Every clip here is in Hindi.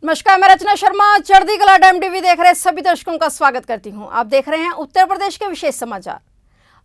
नमस्कार, मैं रचना शर्मा चढ़ती कला टाइम टीवी देख रहे सभी दर्शकों का स्वागत करती हूं। आप देख रहे हैं उत्तर प्रदेश के विशेष समाचार।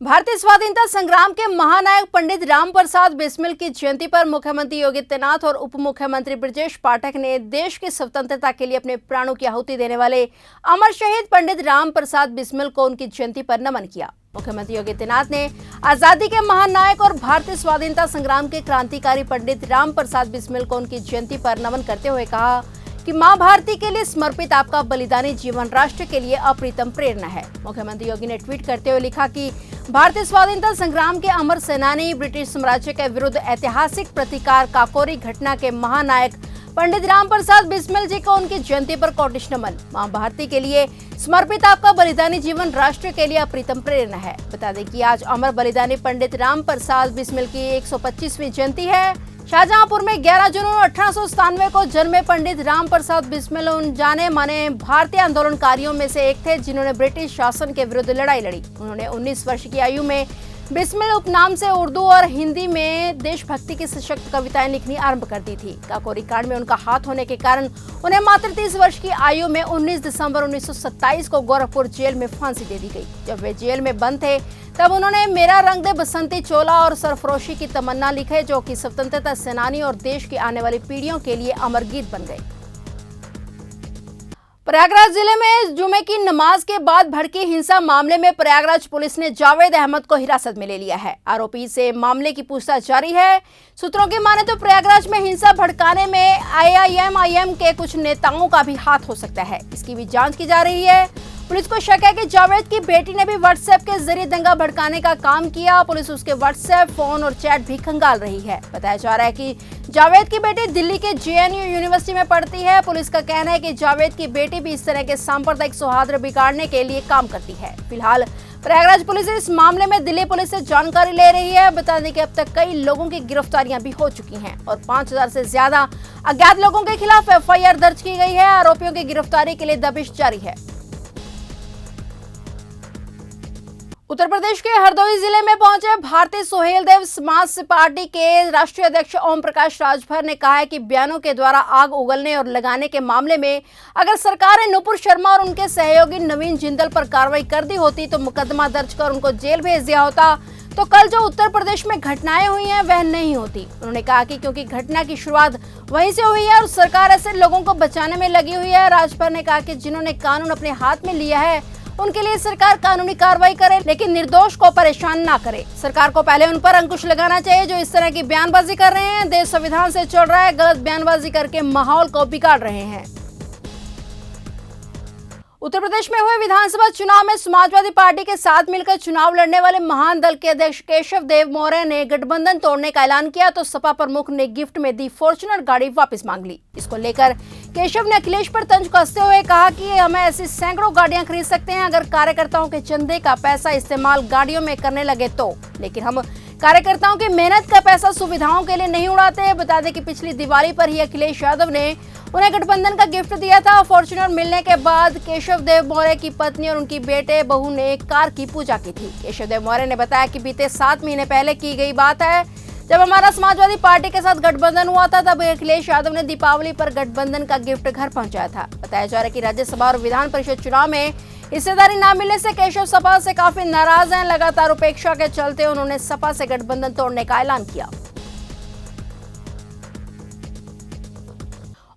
भारतीय स्वाधीनता संग्राम के महानायक पंडित राम प्रसाद बिस्मिल की जयंती पर मुख्यमंत्री योगी आदित्यनाथ और उप मुख्यमंत्री ब्रजेश पाठक ने देश की स्वतंत्रता के लिए अपने प्राणों की आहुति देने वाले अमर शहीद पंडित राम प्रसाद बिस्मिल को उनकी जयंती पर नमन किया। मुख्यमंत्री योगी आदित्यनाथ ने आजादी के महानायक और भारतीय स्वाधीनता संग्राम के क्रांतिकारी पंडित राम प्रसाद बिस्मिल को उनकी जयंती पर नमन करते हुए कहा कि मां भारती के लिए समर्पित आपका बलिदानी जीवन राष्ट्र के लिए अप्रितम प्रेरणा है। मुख्यमंत्री योगी ने ट्वीट करते हुए लिखा कि भारतीय स्वाधीनता संग्राम के अमर सेनानी, ब्रिटिश साम्राज्य के विरुद्ध ऐतिहासिक प्रतिकार काकोरी घटना के महानायक पंडित राम प्रसाद बिस्मिल जी को उनकी जयंती पर कोटिश नमन। मां भारती के लिए समर्पित आपका बलिदानी जीवन राष्ट्र के लिए अप्रितम प्रेरणा है। बता दें कि आज अमर बलिदानी पंडित राम प्रसाद बिस्मिल की 125वीं जयंती है। शाहजहांपुर में 11 जून 1897 को जन्मे पंडित राम प्रसाद बिस्मिल उन जाने माने भारतीय आंदोलनकारियों में से एक थे जिन्होंने ब्रिटिश शासन के विरुद्ध लड़ाई लड़ी। उन्होंने 19 वर्ष की आयु में बिस्मिल उपनाम से उर्दू और हिंदी में देशभक्ति की सशक्त कविताएं लिखनी आरंभ कर दी थी। काकोरी कांड में उनका हाथ होने के कारण उन्हें मात्र 30 वर्ष की आयु में 19 दिसंबर 1927 को गोरखपुर जेल में फांसी दे दी गई। जब वे जेल में बंद थे तब उन्होंने मेरा रंग दे बसंती चोला और सरफरोशी की तमन्ना लिखे, जो कि स्वतंत्रता सेनानी और देश की आने वाली पीढ़ियों के लिए अमर गीत बन गए। प्रयागराज जिले में जुमे की नमाज के बाद भड़की हिंसा मामले में प्रयागराज पुलिस ने जावेद अहमद को हिरासत में ले लिया है। आरोपी से मामले की पूछताछ जारी है। सूत्रों की माने तो प्रयागराज में हिंसा भड़काने में आईएमआईएम के कुछ नेताओं का भी हाथ हो सकता है। इसकी भी जांच की जा रही है। पुलिस को शक है कि जावेद की बेटी ने भी व्हाट्सएप के जरिए दंगा भड़काने का काम किया। पुलिस उसके व्हाट्सएप, फोन और चैट भी खंगाल रही है। बताया जा रहा है कि जावेद की बेटी दिल्ली के जेएनयू यूनिवर्सिटी में पढ़ती है। पुलिस का कहना है कि जावेद की बेटी भी इस तरह के सांप्रदायिक सौहार्द बिगाड़ने के लिए काम करती है। फिलहाल प्रयागराज पुलिस इस मामले में दिल्ली पुलिस से जानकारी ले रही है। बता दें कि अब तक कई लोगों की गिरफ्तारियां भी हो चुकी हैं और 5000 से ज्यादा अज्ञात लोगों के खिलाफ एफआईआर दर्ज की गई है। आरोपियों की गिरफ्तारी के लिए दबिश जारी है। उत्तर प्रदेश के हरदोई जिले में पहुंचे भारतीय सोहेल देव समाज पार्टी के राष्ट्रीय अध्यक्ष ओम प्रकाश राजभर ने कहा है कि बयानों के द्वारा आग उगलने और लगाने के मामले में अगर सरकार ने नुपुर शर्मा और उनके सहयोगी नवीन जिंदल पर कार्रवाई कर दी होती तो मुकदमा दर्ज कर उनको जेल भेज दिया होता तो कल जो उत्तर प्रदेश में घटनाएं हुई हैं वह नहीं होती। उन्होंने कहा कि क्योंकि घटना की शुरुआत वहीं से हुई है और सरकार ऐसे लोगों को बचाने में लगी हुई है। राजभर ने कहा कि जिन्होंने कानून अपने हाथ में लिया है उनके लिए सरकार कानूनी कार्रवाई करे, लेकिन निर्दोष को परेशान ना करे। सरकार को पहले उन पर अंकुश लगाना चाहिए जो इस तरह की बयानबाजी कर रहे हैं। देश संविधान से चल रहा है, गलत बयानबाजी करके माहौल को बिगाड़ रहे हैं। उत्तर प्रदेश में हुए विधानसभा चुनाव में समाजवादी पार्टी के साथ मिलकर चुनाव लड़ने वाले महान दल के अध्यक्ष केशव देव मौर्य ने गठबंधन तोड़ने का ऐलान किया तो सपा प्रमुख ने गिफ्ट में दी फॉर्च्यूनर गाड़ी वापस मांग ली। इसको लेकर केशव ने अखिलेश पर तंज कसते हुए कहा कि हमें ऐसी सैकड़ों गाड़ियां खरीद सकते हैं अगर कार्यकर्ताओं के चंदे का पैसा इस्तेमाल गाड़ियों में करने लगे तो, लेकिन हम कार्यकर्ताओं की मेहनत का पैसा सुविधाओं के लिए नहीं उड़ाते। बता दें कि पिछली दिवाली पर ही अखिलेश यादव ने उन्हें गठबंधन का गिफ्ट दिया था। फॉर्च्यूनर मिलने के बाद केशव देव मौर्य की पत्नी और उनकी बेटे बहू ने कार की पूजा की थी। केशव देव मौर्य ने बताया कि बीते 7 महीने पहले की गई बात है, जब हमारा समाजवादी पार्टी के साथ गठबंधन हुआ था तब अखिलेश यादव ने दीपावली पर गठबंधन का गिफ्ट घर पहुंचाया था। बताया जा रहा है कि राज्यसभा और विधान परिषद चुनाव में हिस्सेदारी न मिलने से केशव सपा से काफी नाराज हैं। लगातार उपेक्षा के चलते उन्होंने सपा से गठबंधन तोड़ने का ऐलान किया।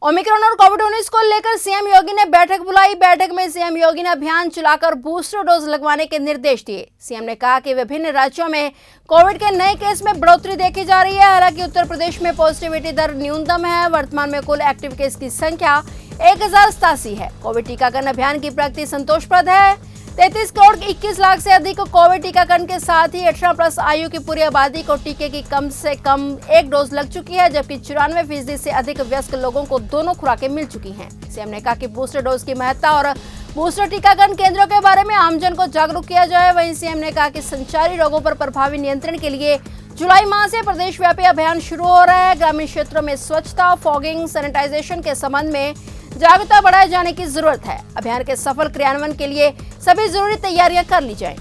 ओमिक्रॉन और कोविड-19 को लेकर सीएम योगी ने बैठक बुलाई। बैठक में सीएम योगी ने अभियान चलाकर बूस्टर डोज लगवाने के निर्देश दिए। सीएम ने कहा कि विभिन्न राज्यों में कोविड के नए केस में बढ़ोतरी देखी जा रही है। हालांकि उत्तर प्रदेश में पॉजिटिविटी दर न्यूनतम है। वर्तमान में कुल एक्टिव केस की संख्या 1087 है। कोविड टीकाकरण अभियान की प्रगति संतोषप्रद है। 33 करोड़ 21 लाख से अधिक कोविड टीकाकरण के साथ ही 18+ आयु की पूरी आबादी को टीके की कम से कम 1 डोज लग चुकी है, जबकि 94% से अधिक वयस्क लोगों को दोनों खुराकें मिल चुकी हैं। सीएम ने कहा कि बूस्टर डोज की महत्ता और बूस्टर टीकाकरण केंद्रों के बारे में आमजन को जागरूक किया जाए। वहीं सीएम ने कहा कि संचारी रोगों पर प्रभावी नियंत्रण के लिए जुलाई माह से प्रदेश व्यापी अभियान शुरू हो रहा है। ग्रामीण क्षेत्रों में स्वच्छता, फॉगिंग, सैनिटाइजेशन के संबंध में जागरूकता बढ़ाए जाने की जरूरत है। अभियान के सफल क्रियान्वयन के लिए सभी जरूरी तैयारियां कर ली जाएं।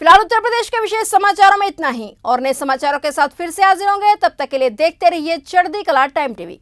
फिलहाल उत्तर प्रदेश के विशेष समाचारों में इतना ही और नए समाचारों के साथ फिर से हाजिर होंगे। तब तक के लिए देखते रहिए चढ़ती कला टाइम टीवी।